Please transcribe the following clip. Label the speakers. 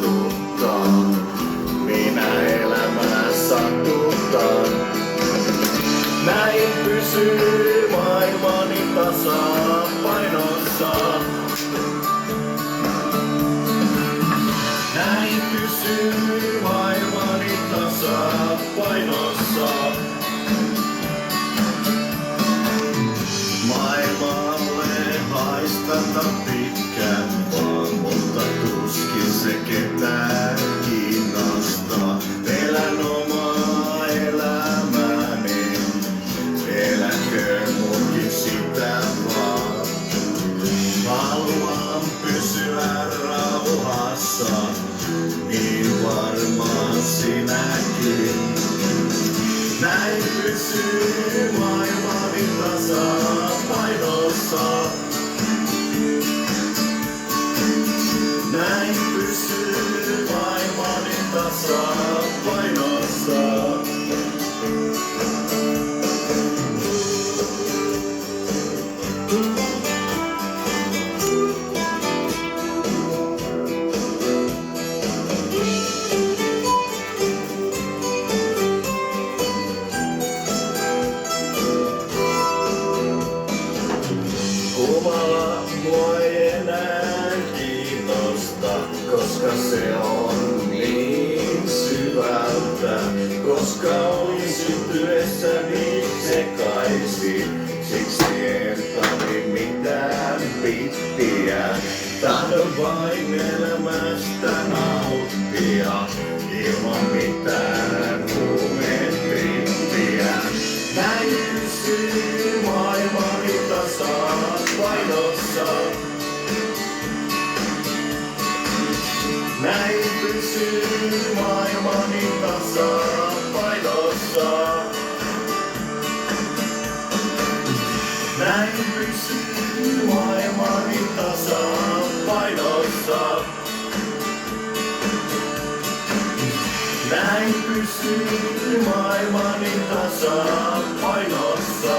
Speaker 1: satuttaa. Minä elämää satutan. Näin pysyy maailmani tasapainossa. Näin pysyy maailmani tasapainossa. Maailmalle haistata pitkään vaan, mutta tuskin se ketään kiinnostaa. Elän omaa elämääni, eläköön muutkin sitä vaan. Haluan pysyä rauhassa, niin varmaan sinäkin. Näin pysyy maailmani tasapainossa. Näin pysyy maailmani tasapainossa. Jumala mua ei enää kiinnosta, koska se on niin syvältä. Koska olin syntyessäni sekaisin, siksi en tarvi mitään pittiä. Tahdon vain elämästä nauttia, ilman mitään huumetrippiä. Näin pysyy maailmani tasapainossa. Näin pysyy maailmani tasapainossa. Näin pysyy maailmani tasapainossa. Näin pysyy maailmani tasapainossa.